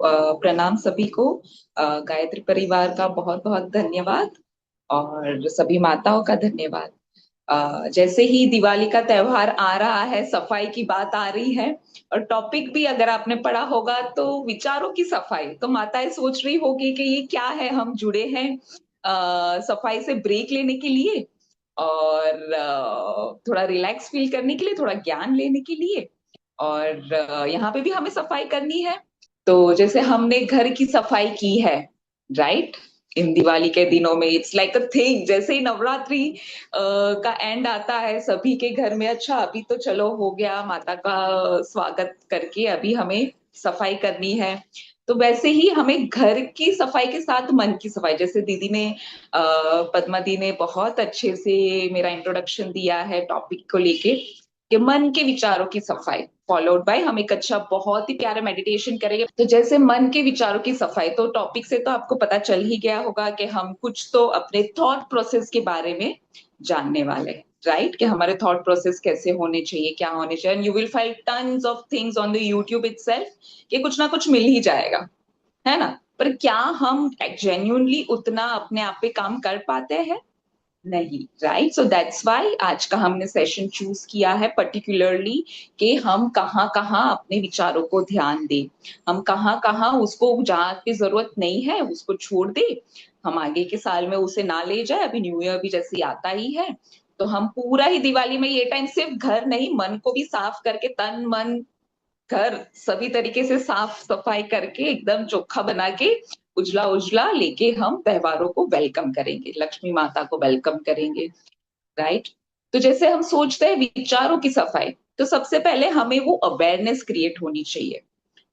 प्रणाम सभी को। गायत्री परिवार का बहुत बहुत धन्यवाद और सभी माताओं का धन्यवाद। जैसे ही दिवाली का त्योहार आ रहा है, सफाई की बात आ रही है और टॉपिक भी अगर आपने पढ़ा होगा तो विचारों की सफाई, तो माताएं सोच रही होगी कि ये क्या है, हम जुड़े हैं सफाई से ब्रेक लेने के लिए और थोड़ा रिलैक्स फील करने के लिए, थोड़ा ज्ञान लेने के लिए। और यहाँ पे भी हमें सफाई करनी है। तो जैसे हमने घर की सफाई की है, राइट, इन दिवाली के दिनों में इट्स लाइक अ थिंग। जैसे ही नवरात्रि का एंड आता है सभी के घर में, अच्छा अभी तो चलो हो गया माता का स्वागत करके, अभी हमें सफाई करनी है। तो वैसे ही हमें घर की सफाई के साथ मन की सफाई, जैसे दीदी ने पद्मा दी ने बहुत अच्छे से मेरा इंट्रोडक्शन दिया है टॉपिक को लेके, कि मन के विचारों की सफाई फॉलोड बाय हम एक अच्छा बहुत ही प्यारा मेडिटेशन करेंगे। तो जैसे मन के विचारों की सफाई, तो टॉपिक से तो आपको पता चल ही गया होगा कि हम कुछ तो अपने थॉट प्रोसेस के बारे में जानने वाले हैं, राइट, कि हमारे थॉट प्रोसेस कैसे होने चाहिए, क्या होने चाहिए। And you will find tons of things on the YouTube itself, कि कुछ ना कुछ मिल ही जाएगा, है ना। पर क्या हम जेन्युइनली उतना अपने आप पे काम कर पाते हैं? नहीं, राइट। सो दैट्स वाई आज का हमने सेशन चूज किया है पर्टिकुलरली, कि हम कहाँ कहाँ अपने विचारों को ध्यान दें, हम कहाँ कहाँ उसको, जहाँ की जरूरत नहीं है उसको छोड़ दे, हम आगे के साल में उसे ना ले जाए। अभी न्यू ईयर भी जैसे आता ही है, तो हम पूरा ही दिवाली में ये टाइम सिर्फ घर नहीं, मन को भी साफ करके, तन मन घर सभी तरीके से साफ सफाई करके एकदम चोखा बना के, उजला उजला लेके हम त्योहारों को वेलकम करेंगे, लक्ष्मी माता को वेलकम करेंगे, राइट। तो जैसे हम सोचते हैं विचारों की सफाई, तो सबसे पहले हमें वो अवेयरनेस क्रिएट होनी चाहिए,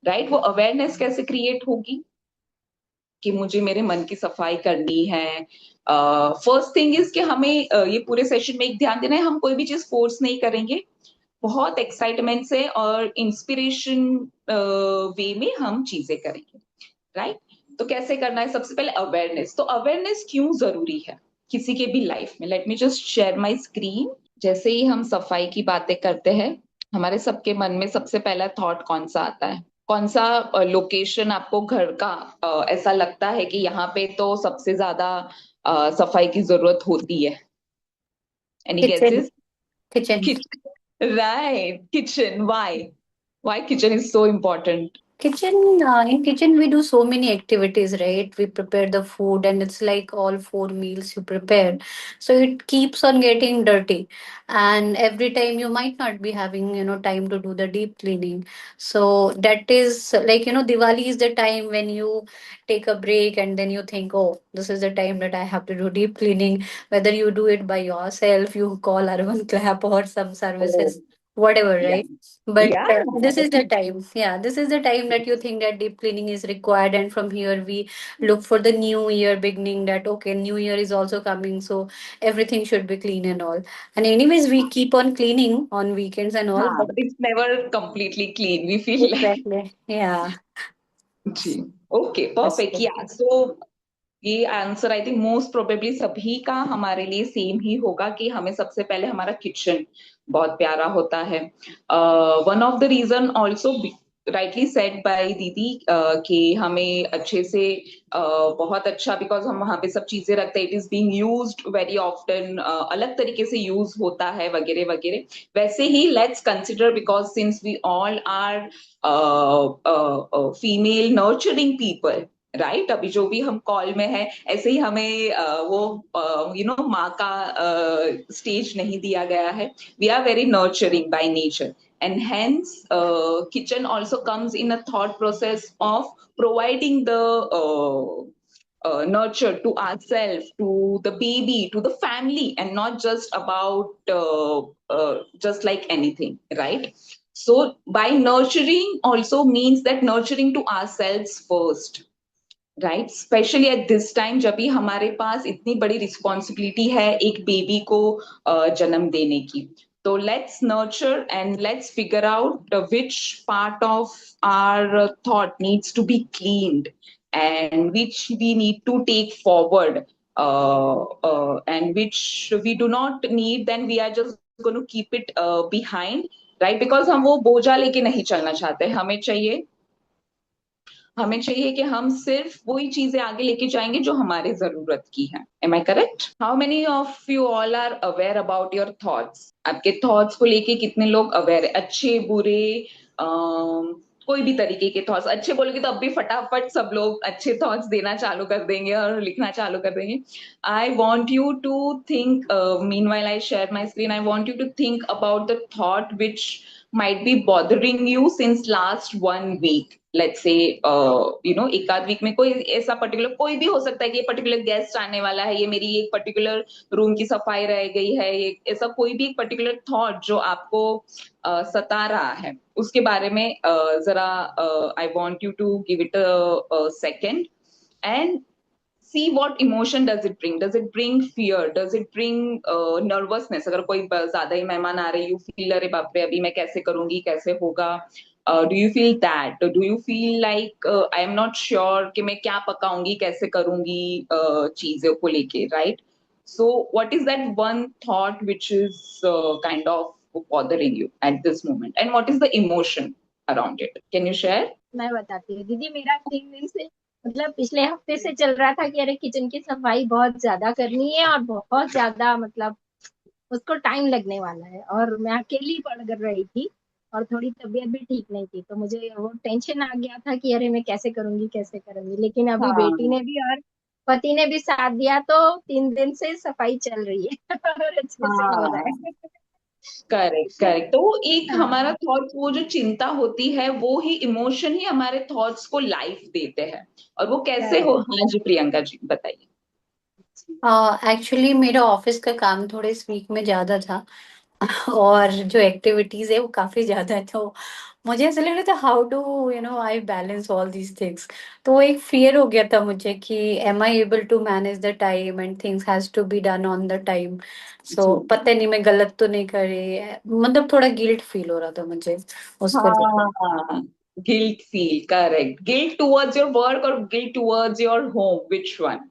राइट। वो अवेयरनेस कैसे क्रिएट होगी कि मुझे मेरे मन की सफाई करनी है। फर्स्ट थिंग इज कि हमें ये पूरे सेशन में एक ध्यान देना है, हम कोई भी चीज फोर्स नहीं करेंगे, बहुत एक्साइटमेंट से और इंस्पिरेशन वे में हम चीजें करेंगे, राइट। तो कैसे करना है? सबसे पहले अवेयरनेस। तो अवेयरनेस क्यों जरूरी है किसी के भी लाइफ में? Late me just share my screen. जैसे ही हम सफाई की बातें करते हैं, हमारे सबके मन में सबसे पहला थॉट कौन सा आता है? कौन सा लोकेशन आपको घर का ऐसा लगता है कि यहाँ पे तो सबसे ज्यादा सफाई की जरूरत होती है? Any Kitchen, guesses? kitchen. Right, kitchen. Why? Why kitchen is so important? In kitchen we do so many activities, right? We prepare the food and it's like all four meals you prepare. So it keeps on getting dirty. And every time you might not be having, time to do the deep cleaning. So that is like, Diwali is the time when you take a break and then you think, oh, this is the time that I have to do deep cleaning. Whether you do it by yourself, you call Urban Clap or some Oh, services, whatever, yeah. right? But Yeah, this is the time, yeah, this is the time that you think that deep cleaning is required. And from here, we look for the new year beginning that, okay, new year is also coming. So everything should be clean and all. And, anyways, we keep on cleaning on weekends and all. हाँ, But but it's never completely clean. We feel like, exactly, yeah. जी, okay, That's perfect, it. या so ये answer I think most probably सभी का हमारे लिए same ही होगा, कि हमें सबसे पहले हमारा किचन बहुत प्यारा होता है। One of the reason also rightly said by दीदी, कि हमें अच्छे से बहुत अच्छा, बिकॉज हम वहां पे सब चीजें रखते हैं, it is being used very often, अलग तरीके से यूज होता है वगैरह वगैरह। वैसे ही let's consider, because since we all are female nurturing people, right, अभी जो भी हम कॉल में है, ऐसे ही हमें वो माँ का स्टेज नहीं दिया गया है। We are very nurturing by nature, and hence kitchen also comes in a thought process of providing the nurture to ourselves, to the baby, to the family, and not just about just like anything, right? So by nurturing also means that nurturing to ourselves first, right, specially at this time, जब भी हमारे पास इतनी बड़ी responsibility है एक baby को जन्म देने की। तो let's nurture and let's figure out which part of our thought needs to be cleaned and which we need to take forward, and which we do not need, then we are just going to keep it behind, right? Because हम वो बोझा लेके नहीं चलना चाहते, हमें चाहिए, हमें चाहिए कि हम सिर्फ वही चीजें आगे लेके जाएंगे जो हमारे जरूरत की है। Am I correct? How many of you all are aware about your thoughts? आपके थॉट्स को लेके कितने लोग अवेयर है? अच्छे बुरे, कोई भी तरीके के थॉट्स। अच्छे बोलोगे तो अब भी फटाफट सब लोग अच्छे थॉट्स देना चालू कर देंगे और लिखना चालू कर देंगे। I want you to think, meanwhile I share my screen, I want you to think about the thought which might be bothering you since last 1 week. Let's say, एक आध वीक में कोई ऐसा पर्टिकुलर, कोई भी हो सकता है कि ये पर्टिकुलर गेस्ट आने वाला है, ये मेरी एक पर्टिकुलर रूम की सफाई रह गई है, ये ऐसा कोई भी एक पर्टिकुलर थॉट जो आपको सता रहा है, उसके बारे में जरा I want you to give it a second and see what emotion does it bring. Does it bring fear? Does it bring nervousness? अगर कोई ज्यादा ही मेहमान आ रहे, यू फील अरे बाप रे अभी मैं कैसे करूंगी, कैसे होगा? Do you feel that? Do you feel like I am not sure कि मैं क्या पकाऊंगी, कैसे करूंगी चीजों को लेके, right? So what is that one thought which is kind of bothering you at this moment, and what is the emotion around it? Can you share? मैं बताती हूँ दीदी। मेरा 3 दिन से मतलब पिछले हफ्ते से चल रहा था कि अरे किचन की सफाई बहुत ज्यादा करनी है और बहुत ज्यादा मतलब उसको टाइम लगने वाला है, और मैं अकेली पड़ कर रही थी और थोड़ी तबीयत भी ठीक नहीं थी, तो मुझे वो टेंशन आ गया था कि अरे मैं कैसे करूंगी कैसे करूंगी। लेकिन अभी बेटी हाँ, ने भी और पति ने भी साथ दिया, तो 3 दिन से सफाई चल रही है और अच्छे से हो रहा हाँ, है। Correct correct. तो वो एक हमारा हाँ। थॉट्स, वो जो चिंता होती है, वो ही इमोशन ही हमारे थॉट्स को लाइफ देते हैं। और वो कैसे हो? करेक्ट। हाँ जी, प्रियंका जी बताइए। एक्चुअली मेरा ऑफिस का काम थोड़े इस वीक में ज्यादा था और जो एक्टिविटीज है वो काफी ज्यादा है, तो मुझे ऐसा लग रहा था how do I balance all these things. तो वो एक फियर हो गया था मुझे कि am I able to manage the time and things has to be done on the time. So जी। पता नहीं मैं गलत तो नहीं कर रही, मतलब थोड़ा गिल्ट फील हो रहा था मुझे उसको लेकर। हाँ, guilt feel, correct. Guilt towards your work और guilt towards your home, which one?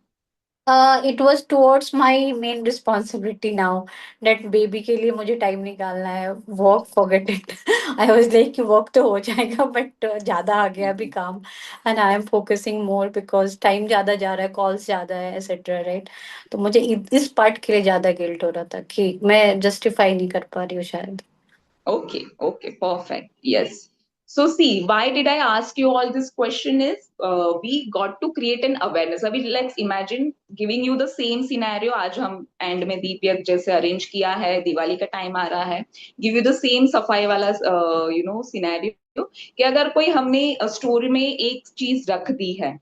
It was towards my main responsibility now, that baby के लिए मुझे टाइम निकालना है। Work forget it. I was like कि वर्क तो हो जाएगा बट ज्यादा आ गया अभी काम, and I am focusing more because time ज्यादा जा रहा है, कॉल्स ज्यादा है एक्सेट्रा, राइट? तो मुझे इस पार्ट के लिए ज्यादा गिल्ट हो रहा था कि मैं जस्टिफाई नहीं कर पा रही हूँ शायद। Okay, okay, perfect. Yes. So see, why did I ask you all this question is, we got to create an awareness. अभी let's imagine giving you the same scenario. आज हम एंड में दीप यज्ञ जैसे अरेंज किया है, दिवाली का टाइम आ रहा है, गिव यू द सेम सफाई वाला सिनेरियो, कि अगर कोई हमने स्टोर में एक चीज रख दी है,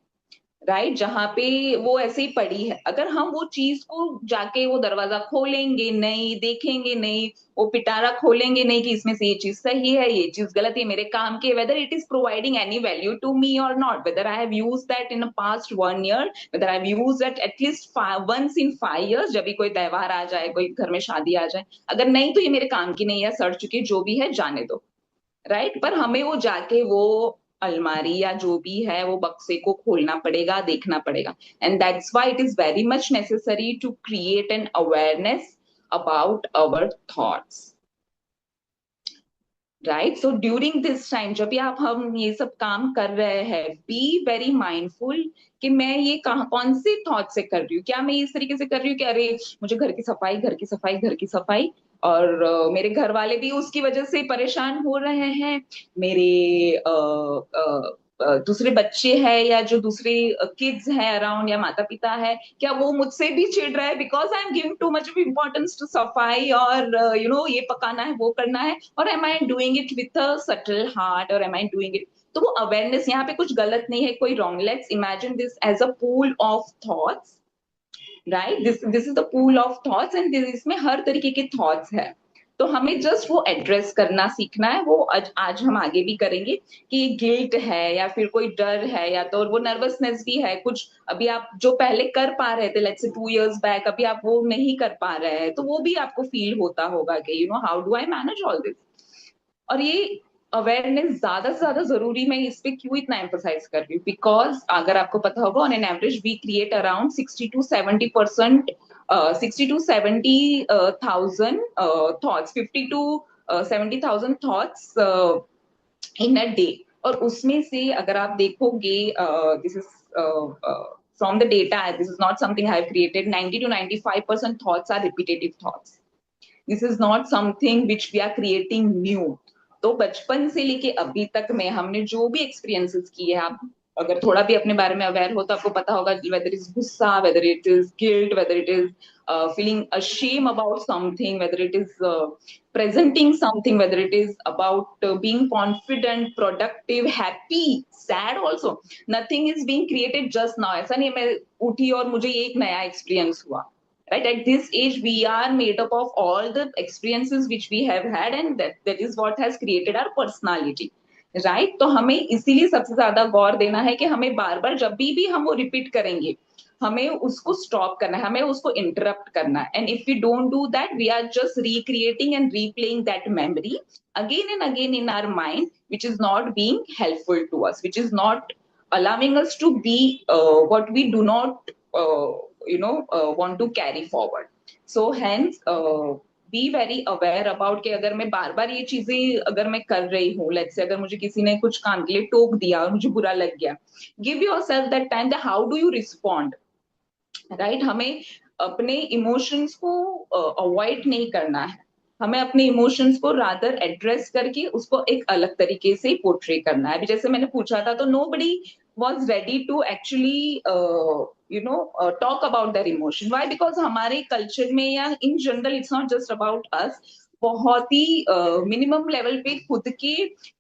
राइट, जहां पे वो ऐसे ही पड़ी है, अगर हम वो चीज को जाके वो दरवाजा खोलेंगे नहीं, देखेंगे नहीं, वो पिटारा खोलेंगे नहीं कि इसमें से ये चीज सही है, ये चीज गलत है, मेरे काम के, whether it is providing any value to me और not, whether I have use that in past 1 year, whether I have use that at least once in 5 years, जब भी कोई त्योहार आ जाए, कोई घर में शादी आ जाए, अगर नहीं तो ये मेरे काम की नहीं है, सड़ चुकी जो भी है जाने दो, राइट? पर हमें वो जाके वो अलमारी या जो भी है वो बक्से को खोलना पड़ेगा, देखना पड़ेगा। And that's why it is very much necessary to create an awareness about our thoughts, right? So during this time, जब भी आप हम ये सब काम कर रहे हैं, बी वेरी माइंडफुल कि मैं ये कहाँ कौन से थॉट से कर रही हूँ। क्या मैं इस तरीके से कर रही हूँ कि अरे मुझे घर की सफाई, घर की सफाई, घर की सफाई, और मेरे घर वाले भी उसकी वजह से परेशान हो रहे हैं, मेरे दूसरे बच्चे हैं या जो दूसरे किड्स हैं अराउंड या माता पिता है, क्या वो मुझसे भी चिढ़ रहा है because I am giving too much of importance to सफाई और ये पकाना है, वो करना है, और am I doing it with a subtle heart, और एम आई डूइंग इट? तो वो अवेयरनेस, यहाँ पे कुछ गलत नहीं है, कोई wrong. Let's imagine this as a pool of thoughts, right? This is the pool of thoughts and इसमें हर तरीके के थॉट्स है। तो हमें जस्ट वो एड्रेस करना सीखना है। वो आज हम आगे भी करेंगे कि गिल्ट है या फिर कोई डर है या तो वो नर्वसनेस भी है कुछ, अभी आप जो पहले कर पा रहे थे लेट्स से 2 इयर्स बैक, अभी आप वो नहीं कर पा रहे हैं, तो वो भी आपको फील होता होगा कि how do I manage all this. और ये अवेयरनेस ज्यादा से ज्यादा जरूरी, मैं इस पे क्यों इतना एम्फोसाइज कर रही हूँ, बिकॉज अगर आपको पता होगा on an average we create around 60 to 70%, 60 to 70,000 thoughts, 50 to 70,000 thoughts in a day, और उसमें से अगर आप देखोगे, this is from the data, this is not something I have created, 90 to 95% thoughts are repetitive thoughts. This is not something which we are creating new. तो बचपन से लेके अभी तक में हमने जो भी एक्सपीरियंसेस किए हैं, आप अगर थोड़ा भी अपने बारे में अवेयर हो तो आपको पता होगा, वेदर इज गुस्सा, weather it is guilt, weather it is feeling ashamed about something, whether it is presenting something, whether it is about being confident, productive, happy, sad also, nothing is being created just now. ऐसा नहीं मैं उठी और मुझे ये एक नया experience हुआ. Right, at this age we are made up of all the experiences which we have had, and that is what has created our personality. Right, तो हमें इसीलिए सबसे ज्यादा गौर देना है कि हमें बार बार जब भी हम वो रिपीट करेंगे, हमें उसको स्टॉप करना है, हमें उसको इंटरप्ट करना है. And if we don't do that, we are just recreating and replaying that memory again and again in our mind, which is not being helpful to us, which is not allowing us to be what we do not want to carry forward. So hence be very aware about कि अगर मैं बार बार ये चीजें अगर मैं कर रही हूँ, लेट्स से अगर मुझे किसी ने कुछ कान के लिए टोक दिया और मुझे बुरा लग गया, give yourself that time, that how do you respond. Right, हमें अपने इमोशंस को अवॉइड नहीं करना है, हमें अपने इमोशंस को रादर एड्रेस करके उसको एक अलग तरीके से पोर्ट्रे करना है. अभी जैसे मैंने पूछा था, तो nobody was ready to actually talk about their emotion. Why? Because हमारे कल्चर में या in general, it's not just about us, बहुत ही मिनिमम लेवल पे खुद के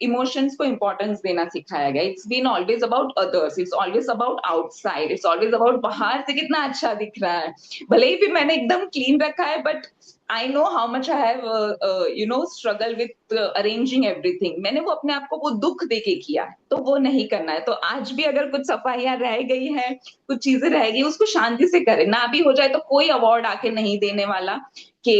इमोशंस को इंपॉर्टेंस देना सिखाया गया. It's been always about others, it's always about outside, it's always about बाहर से कितना अच्छा दिख रहा है. भले ही भी मैंने एकदम क्लीन रखा है, but I know how much I have struggle with arranging everything. मैंने वो अपने आप को वो दुख देके किया है, तो वो नहीं करना है. तो आज भी अगर कुछ सफाइयां रह गई हैं, कुछ चीजें रह गई, उसको शांति से करें. ना भी हो जाए तो कोई अवार्ड आके नहीं देने वाला कि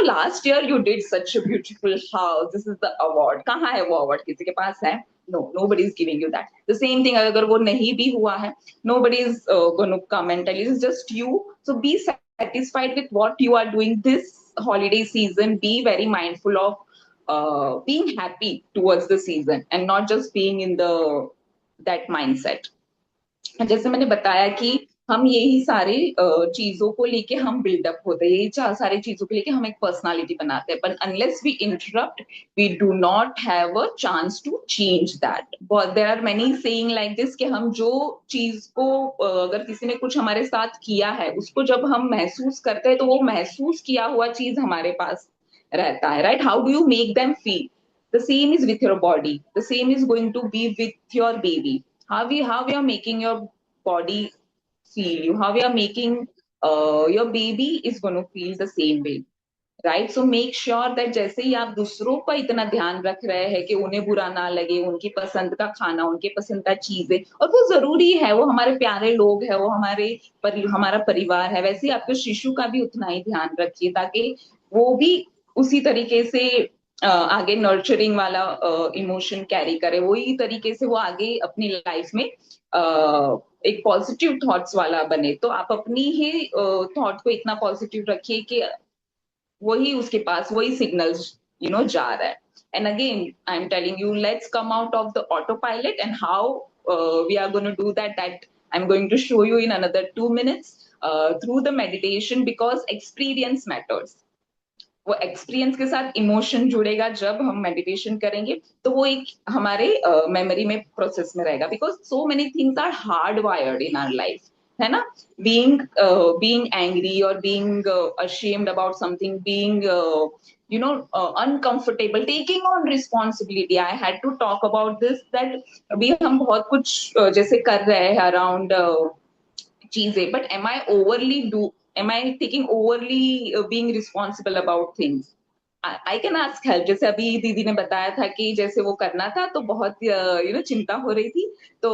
last year you did such a beautiful house, this is the award. कहाँ है वो अवार्ड? किसी के पास है? No, nobody is giving you that. The same thing, अगर वो नहीं भी हुआ है, nobody is going to come and tell you. It's just you. So be satisfied with what you are doing this holiday season. Be very mindful of being happy towards the season and not just being in that mindset. जैसे मैंने बताया कि हम यही सारे चीजों को लेके हम बिल्डअप होते हैं, यही सारी चीजों को लेके हम एक पर्सनालिटी बनाते हैं. पर unless we interrupt, we do not have a chance to change that. There are many saying like this कि हम जो चीज को अगर किसी ने कुछ हमारे साथ किया है, उसको जब हम महसूस करते हैं, तो वो महसूस किया हुआ चीज हमारे पास रहता है. Right, how do you make them feel? The same is with your body. The same is going to be with your baby. How we are making your body feel, how we are making your baby is going to feel the same way. Right, so make sure that जैसे ही आप दूसरों का इतना ध्यान रख रहे हैं कि उन्हें बुरा ना लगे, उनकी पसंद का खाना, उनके पसंद का चीजें, और वो जरूरी है, वो हमारे प्यारे लोग हैं, वो हमारा परिवार है, वैसे ही आपके शिशु का भी उतना ही ध्यान रखिए, ताकि वो भी उसी तरीके से आगे नर्चरिंग वाला इमोशन कैरी करे, वही तरीके से वो आगे अपनी लाइफ में एक पॉजिटिव थॉट्स वाला बने. तो आप अपनी ही थॉट को इतना पॉजिटिव रखिए कि वही उसके पास वही सिग्नल्स जा रहा है. And again, I'm telling you, let's come out of the autopilot, and how we are going to do that I'm going to show you in another 2 minutes through the meditation, because experience matters. वो experience के साथ emotion जुड़ेगा. जब हम meditation करेंगे तो वो एक हमारे मेमोरी में प्रोसेस में रहेगा, because so many things are hard wired in our life, है ना. being angry or being ashamed about something, being uncomfortable, taking on responsibility. I had to talk about this, that अभी हम बहुत कुछ जैसे कर रहे हैं अराउंड चीजें, but am I taking overly being responsible about things? I can ask help. जैसे अभी दीदी ने बताया था कि जैसे वो करना था तो बहुत चिंता हो रही थी, तो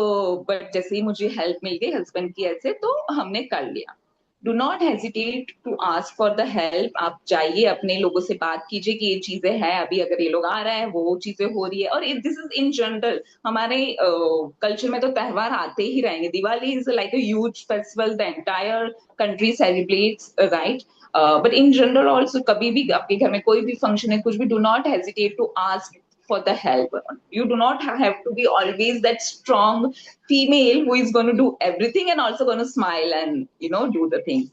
बट जैसे ही मुझे हेल्प मिल गई हस्बैंड की ऐसे, तो हमने कर लिया. Do not hesitate to ask for the help. आप जाइए, अपने लोगों से बात कीजिए कि ये चीजें हैं, अभी अगर ये लोग आ रहे हैं, वो चीजें हो रही है. और दिस इज इन जनरल, हमारे कल्चर में तो त्योहार आते ही रहेंगे. Diwali is like a huge festival, the entire country celebrates, right. But in general also, कभी भी आपके घर में कोई भी फंक्शन है, कुछ भी, do not hesitate to ask for the help. You do not have to be always that strong female who is going to do everything and also going to smile and do the things.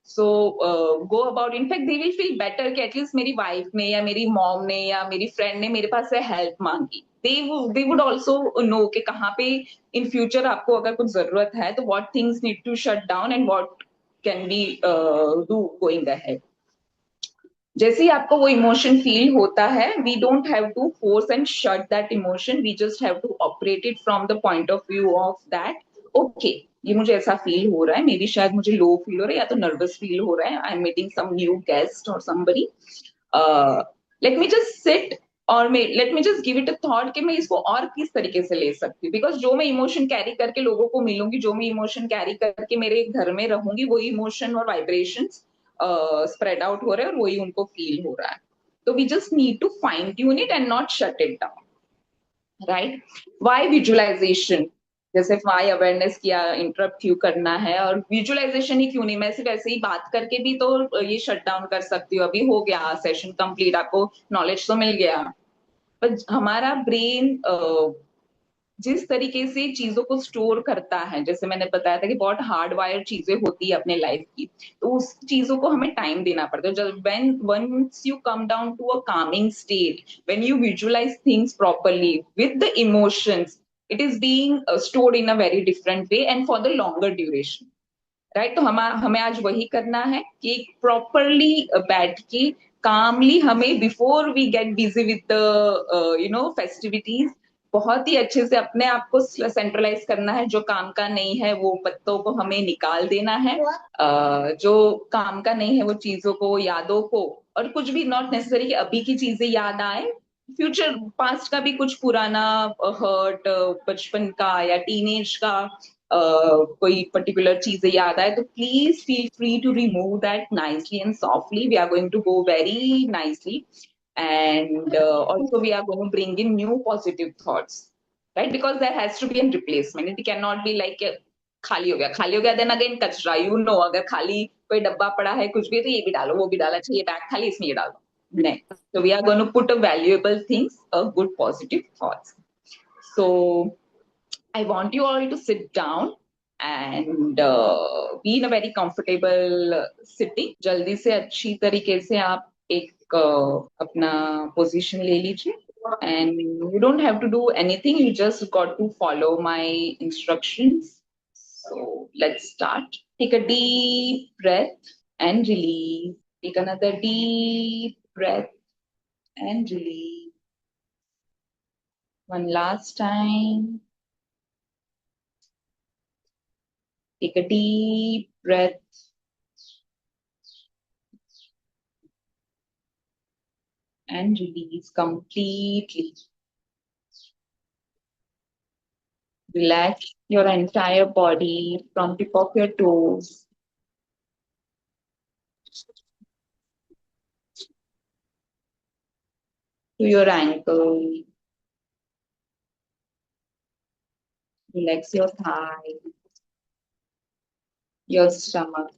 So go about. In fact, they will feel better कि at least मेरी wife ने या मेरी mom ने या मेरी friend ने मेरे पास से हेल्प मांगी. They would also know कि कहाँ पे इन फ्यूचर आपको अगर कुछ जरूरत है तो what things need to shut down and what can we do going ahead. जैसे ही आपको वो इमोशन फील होता है, we don't have to force and shut that emotion, we just have to operate it from the point of view of that. Okay, ये मुझे ऐसा feel हो रहा है, मे बी शायद मुझे लो फील हो रहा है या तो नर्वस फील हो रहा है, I am meeting some new guest और somebody. Let me just sit और let me just give it a thought कि मैं इसको और किस तरीके से ले सकती हूँ. बिकॉज जो मैं इमोशन कैरी करके लोगों को मिलूंगी, जो मैं इमोशन कैरी करके मेरे घर में रहूंगी, वही इमोशन और वाइब्रेशंस स्प्रेड आउट हो रहे हैं और वही उनको फील हो रहा है. तो we just need to fine tune it and not shut it down. Right. Why visualisation, जैसे वाई अवेयरनेस किया, इंटरप्ट क्यों करना है, और विजुअलाइजेशन ही क्यों नहीं. मैं सिर्फ ऐसे ही बात करके भी तो ये शट डाउन कर सकती हूँ. अभी हो गया सेशन कंप्लीट, आपको नॉलेज तो मिल गया, पर हमारा ब्रेन जिस तरीके से चीजों को स्टोर करता है, जैसे मैंने बताया था कि बहुत हार्ड वायर चीजें होती है अपने लाइफ की, तो उस चीजों को हमें टाइम देना पड़ता है. जब once you come down to a calming state, when you visualise things properly with the emotions, it is being stored in a very different way and for the longer duration. Right. तो हमें आज वही करना है कि properly बैठ के calmly हमें, before we get busy with the festivities, बहुत ही अच्छे से अपने आप को सेंट्रलाइज करना है. जो काम का नहीं है वो पत्तों को हमें निकाल देना है, जो काम का नहीं है वो चीजों को, यादों को, और कुछ भी नॉट नेसेसरी कि अभी की चीजें याद आए, फ्यूचर पास्ट का भी कुछ पुराना हर्ट, बचपन का या टीनेज का कोई पर्टिकुलर चीजें याद आए, तो please feel free to remove that nicely and softly. We are going to go very nicely. And also we are going to bring in new positive thoughts, right? Because there has to be a replacement. It cannot be like खाली हो गया, खाली हो गया, then again कचरा. अगर खाली कोई डब्बा पड़ा है कुछ भी, तो ये भी डालो, वो भी डाला, चाहिए बैग खाली, इसमें ये डालो. नहीं. So we are going to put a valuable things, a good positive thoughts. So I want you all to sit down and be in a very comfortable sitting. जल्दी से अच्छी तरीके से आप एक अपना पोजीशन ले लीजिए, and you don't have to do anything, you just got to follow my instructions. So let's start. Take a deep breath and release. Take another deep breath and release. One last time. Take a deep breath and release completely. Relax your entire body from tip of your toes to your ankle. Relax your thigh, your stomach.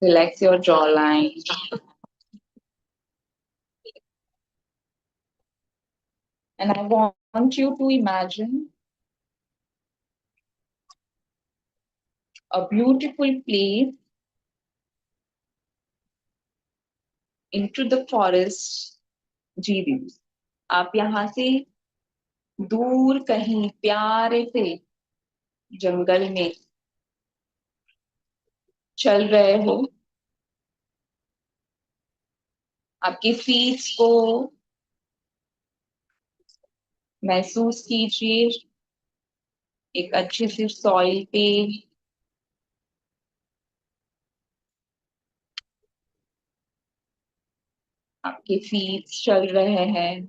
Relax your jawline. And I want you to imagine a beautiful place into the forest. जी दीदी, आप यहाँ से दूर कहीं प्यारे से जंगल में चल रहे हो. आपकी फीट को महसूस कीजिए एक अच्छी सी सॉइल पे. आपके फीट चल रहे हैं.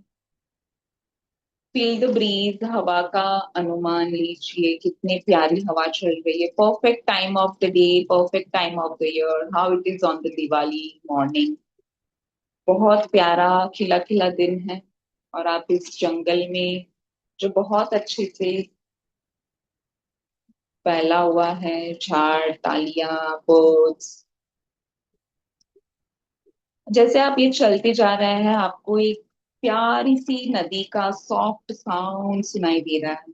फील द ब्रीज, हवा का अनुमान लीजिए, कितनी प्यारी हवा चल रही है. Perfect time of the day, perfect time of the year, how it is on the Diwali morning. बहुत प्यारा खिला खिला दिन है और आप इस जंगल में जो बहुत अच्छे से फैला हुआ है, झाड़, तालियां, बर्ड्स, जैसे आप ये चलते जा रहे हैं, आपको एक प्यारी सी नदी का सॉफ्ट साउंड सुनाई दे रहा है,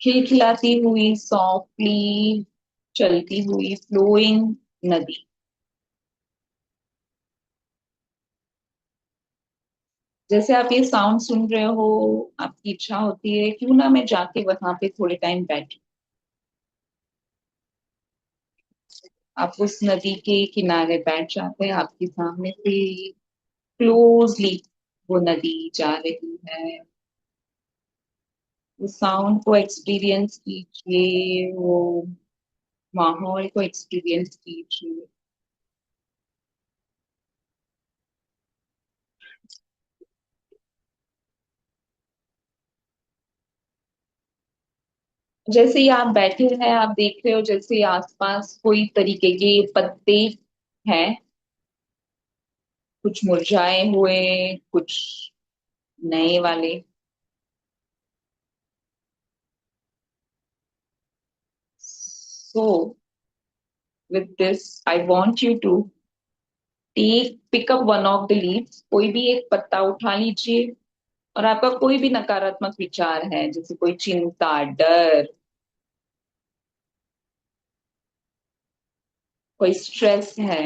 खिलखिलाती हुई सॉफ्टली चलती हुई फ्लोइंग नदी। जैसे आप ये साउंड सुन रहे हो, आपकी इच्छा होती है क्यों ना मैं जाके वहां पे थोड़े टाइम बैठ, आप उस नदी के किनारे बैठ जाते हैं, आपके सामने से क्लोजली वो नदी जा रही है, उस साउंड को एक्सपीरियंस कीजिए, वो माहौल को एक्सपीरियंस कीजिए। जैसे ही आप बैठे हैं, आप देख रहे हो जैसे आसपास कोई तरीके के पत्ते हैं, कुछ मुरझाए हुए, कुछ नए वाले। So with this I want you to take pick up one of the leaves, कोई भी एक पत्ता उठा लीजिए, और आपका कोई भी नकारात्मक विचार है, जैसे कोई चिंता, डर, कोई स्ट्रेस है,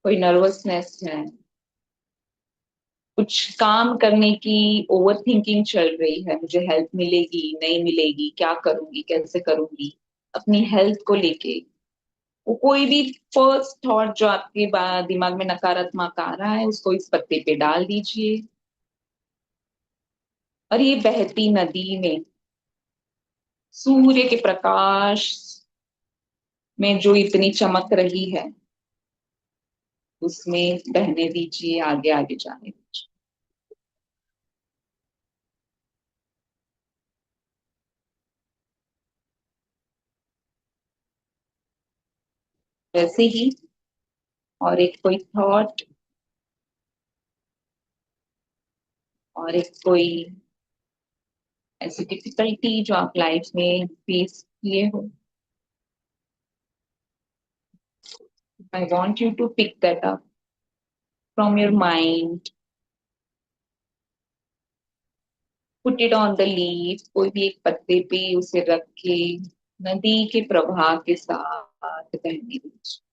कोई नर्वसनेस है, कुछ काम करने की ओवर थिंकिंग चल रही है, मुझे हेल्प मिलेगी नहीं मिलेगी, क्या करूंगी कैसे करूंगी, अपनी हेल्थ को लेके, वो कोई भी फर्स्ट थॉट जो आपके दिमाग में नकारात्मक आ रहा है, उसको इस पत्ते पे डाल दीजिए। और ये बहती नदी में सूर्य के प्रकाश में जो इतनी चमक रही है, उसमें बहने दीजिए, आगे आगे जाने दीजिए। वैसे ही और एक कोई थॉट, और एक कोई ऐसी डिफिकल्टी जो आप लाइफ में फेस किए हो, I want you to pick that up from your mind, put it on the leaf, कोई भी एक पत्ते पे उसे रख के नदी के प्रवाह के साथ बहने दीजिए।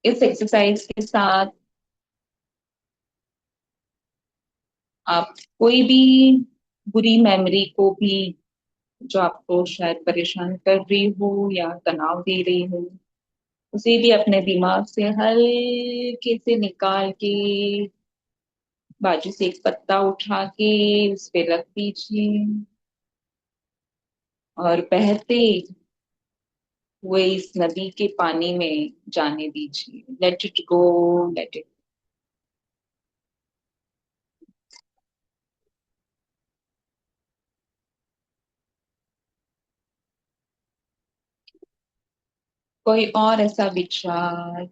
इस एक्सरसाइज के साथ आप कोई भी बुरी मेमोरी को भी, जो आपको शायद परेशान कर रही हो या तनाव दे रही हो, उसे भी अपने दिमाग से हल्के से निकाल के बाजू से एक पत्ता उठा के उस पे रख दीजिए, और बहते हुए इस नदी के पानी में जाने दीजिए। Let it go, let it. कोई और ऐसा विचार,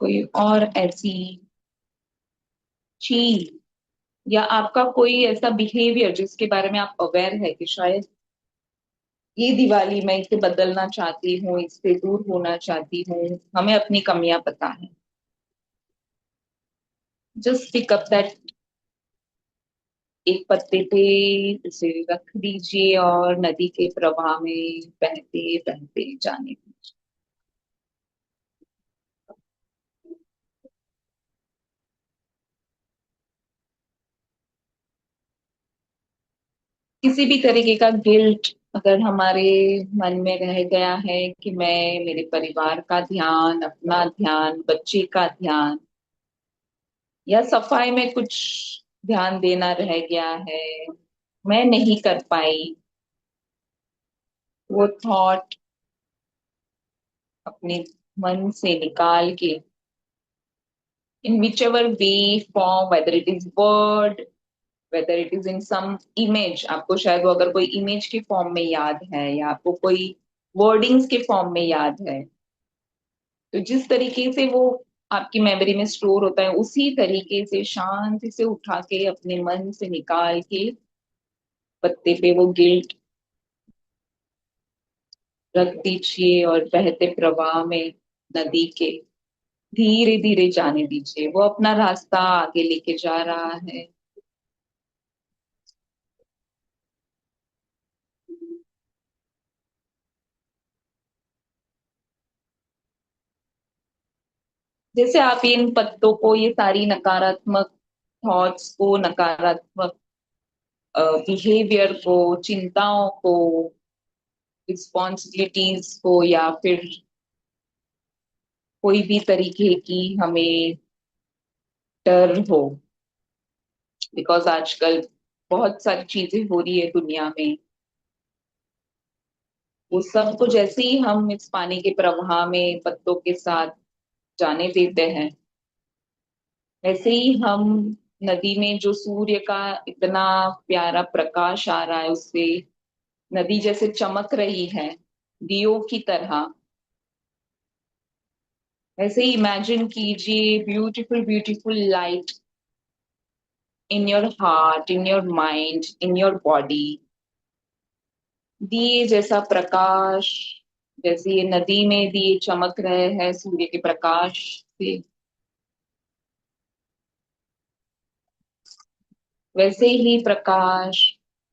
कोई और ऐसी चीज, या आपका कोई ऐसा बिहेवियर जिसके बारे में आप अवेयर है कि शायद ये दिवाली मैं इसे बदलना चाहती हूँ, इससे दूर होना चाहती हूँ, हमें अपनी कमियां पता है, जस्ट पिक अप दैट, एक पत्ते पे उसे रख दीजिए और नदी के प्रवाह में बहते बहते जाने दीजिए। किसी भी तरीके का गिल्ट अगर हमारे मन में रह गया है कि मैं मेरे परिवार का ध्यान, अपना ध्यान, बच्चे का ध्यान, या सफाई में कुछ ध्यान देना रह गया है, मैं नहीं कर पाई, वो थॉट अपने मन से निकाल के, in whichever way form, whether it is word, whether it is in some image, आपको शायद वो अगर कोई इमेज के फॉर्म में याद है, या आपको कोई वर्डिंग्स के फॉर्म में याद है, तो जिस तरीके से वो आपकी मेमोरी में स्टोर होता है, उसी तरीके से शांति से उठा के अपने मन से निकाल के पत्ते पे वो गिल्ट रख दीजिए और बहते प्रवाह में नदी के धीरे धीरे जाने दीजिए। वो अपना रास्ता आगे लेके जा रहा है। जैसे आप इन पत्तों को, ये सारी नकारात्मक थॉट्स को, नकारात्मक बिहेवियर को, चिंताओं को, रिस्पॉन्सिबिलिटीज को, या फिर कोई भी तरीके की हमें डर हो, बिकॉज आजकल बहुत सारी चीजें हो रही है दुनिया में, वो सब को जैसे ही हम इस पानी के प्रवाह में पत्तों के साथ जाने देते हैं, वैसे ही हम नदी में जो सूर्य का इतना प्यारा प्रकाश आ रहा है, उससे नदी जैसे चमक रही है दियों की तरह, वैसे ही इमेजिन कीजिए beautiful beautiful light in your heart, in your mind, in your body. दिए जैसा प्रकाश, जैसे ये नदी में दिए चमक रहे हैं सूर्य के प्रकाश से, वैसे ही प्रकाश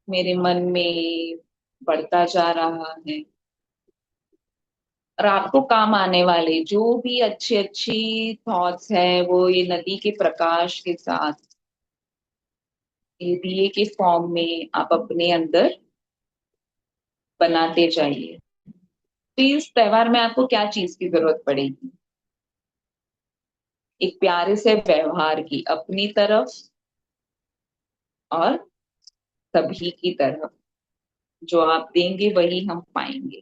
मेरे मन में बढ़ता जा रहा है। और आपको काम आने वाले जो भी अच्छी अच्छी थॉट्स है, वो ये नदी के प्रकाश के साथ, ये दिए के फॉर्म में आप अपने अंदर बनाते जाइए। तो इस त्योहार में आपको क्या चीज की जरूरत पड़ेगी? एक प्यारे से व्यवहार की, अपनी तरफ और सभी की तरफ। जो आप देंगे वही हम पाएंगे।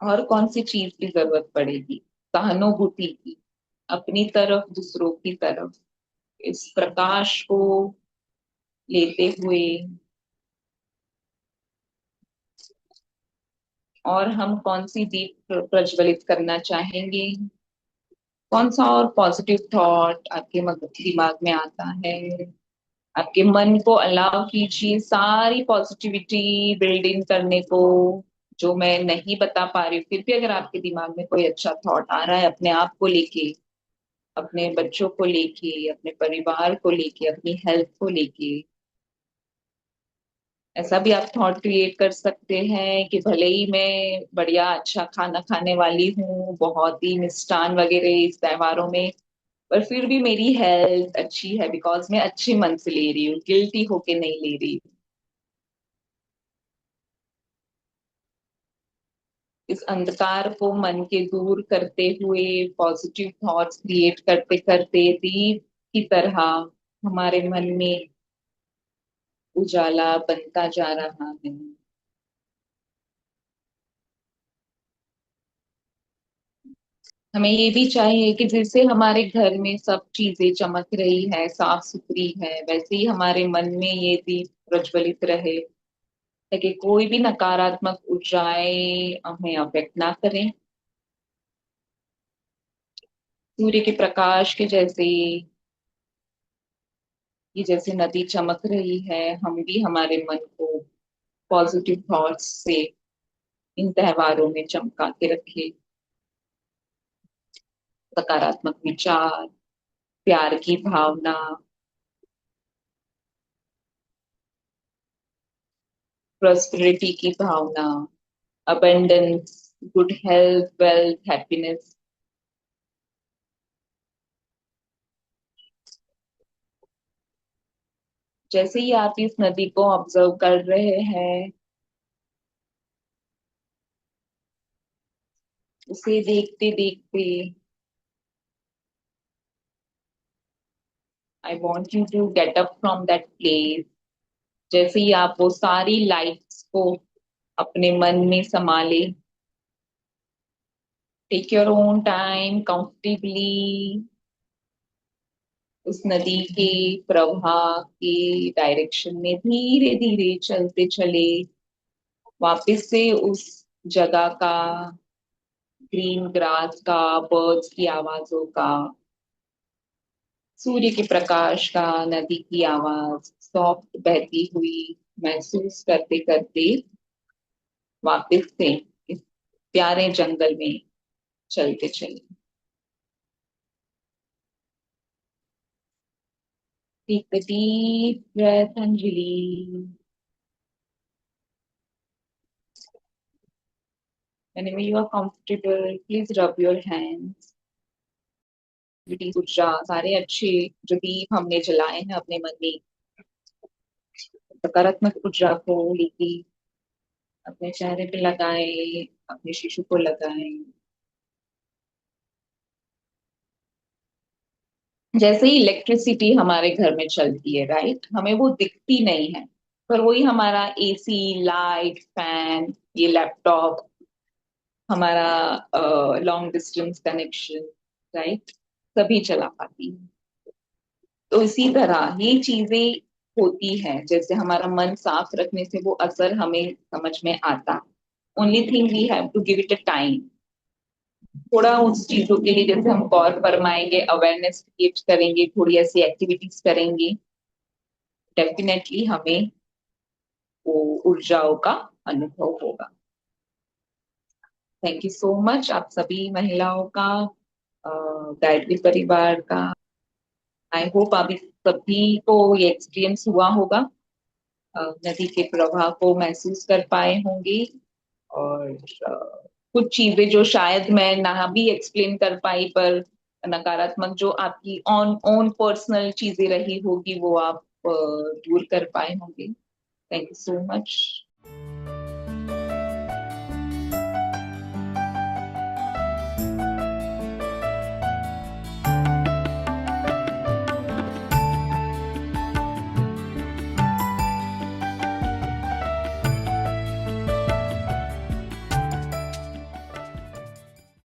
और कौन सी चीज की जरूरत पड़ेगी? सहानुभूति की, अपनी तरफ दूसरों की तरफ, इस प्रकाश को लेते हुए। और हम कौन सी दीप प्रज्वलित करना चाहेंगे? कौन सा और पॉजिटिव थॉट आपके दिमाग में आता है? आपके मन को अलाउ कीजिए सारी पॉजिटिविटी बिल्ड इन करने को, जो मैं नहीं बता पा रही हूँ। फिर भी अगर आपके दिमाग में कोई अच्छा थॉट आ रहा है अपने आप को लेके, अपने बच्चों को लेके, अपने परिवार को लेके, अपनी हेल्थ को लेके, ऐसा भी आप थॉट क्रिएट कर सकते हैं कि भले ही मैं बढ़िया अच्छा खाना खाने वाली हूँ, बहुत ही मिष्ठान वगैरह इस त्योहारों में, पर फिर भी मेरी हेल्थ अच्छी है बिकॉज मैं अच्छे मन से ले रही हूँ, गिल्टी होके नहीं ले रही हूँ। इस अंधकार को मन के दूर करते हुए पॉजिटिव थॉट्स क्रिएट करते करते दीप की तरह हमारे मन में उजाला बनता जा रहा है। हमें ये भी चाहिए कि जैसे हमारे घर में सब चीजें चमक रही है, साफ सुथरी है, वैसे ही हमारे मन में ये दीप प्रज्वलित रहे, ताकि कोई भी नकारात्मक ऊर्जाएं हमें अफेक्ट ना करें। सूर्य के प्रकाश के जैसे ये जैसे नदी चमक रही है, हम भी हमारे मन को पॉजिटिव थॉट्स से इन त्योहारों में चमका के रखें। सकारात्मक विचार, प्यार की भावना, प्रॉस्पेरिटी की भावना, abundance, good health, wealth, happiness. जैसे ही आप इस नदी को ऑब्जर्व कर रहे हैं, उसे देखते देखते, I want you to get up from that place. जैसे ही आप वो सारी लाइट्स को अपने मन में संभाले, take your own time comfortably, उस नदी के प्रवाह के डायरेक्शन में धीरे धीरे चलते चले, वापस से उस जगह का ग्रीन ग्रास का, बर्ड्स की आवाजों का, सूर्य के प्रकाश का, नदी की आवाज सॉफ्ट बहती हुई महसूस करते करते वापस से इस प्यारे जंगल में चलते चले। Take the deep breath and release. Whenever you are comfortable, please rub your hands. ऊर्जा, सारे अच्छे जो दीप हमने जलाए हैं अपने मन में, सकारात्मक ऊर्जा को लेके अपने चेहरे पे लगाए, अपने शिशु को लगाए। जैसे ही इलेक्ट्रिसिटी हमारे घर में चलती है, राइट, हमें वो दिखती नहीं है, पर वही हमारा एसी, लाइट, फैन, ये लैपटॉप, हमारा लॉन्ग डिस्टेंस कनेक्शन, राइट, सभी चला पाती है। तो इसी तरह ये चीजें होती हैं, जैसे हमारा मन साफ रखने से वो असर हमें समझ में आता। Only thing we have to give it a time. थोड़ा उस चीजों के लिए जैसे हम गौर फरमाएंगे, अवेयरनेस क्रिएट करेंगे, थोड़ी ऐसी एक्टिविटीज करेंगे, डेफिनेटली हमें वो ऊर्जाओं का अनुभव होगा। थैंक यू सो मच आप सभी महिलाओं का, गायत्री परिवार का। आई होप अभी सभी को ये एक्सपीरियंस हुआ होगा, नदी के प्रवाह को महसूस कर पाए होंगे, और कुछ चीजें जो शायद मैं ना भी एक्सप्लेन कर पाई, पर नकारात्मक जो आपकी ऑन ओन पर्सनल चीजें रही होगी वो आप दूर कर पाए होंगे। Thank you so much.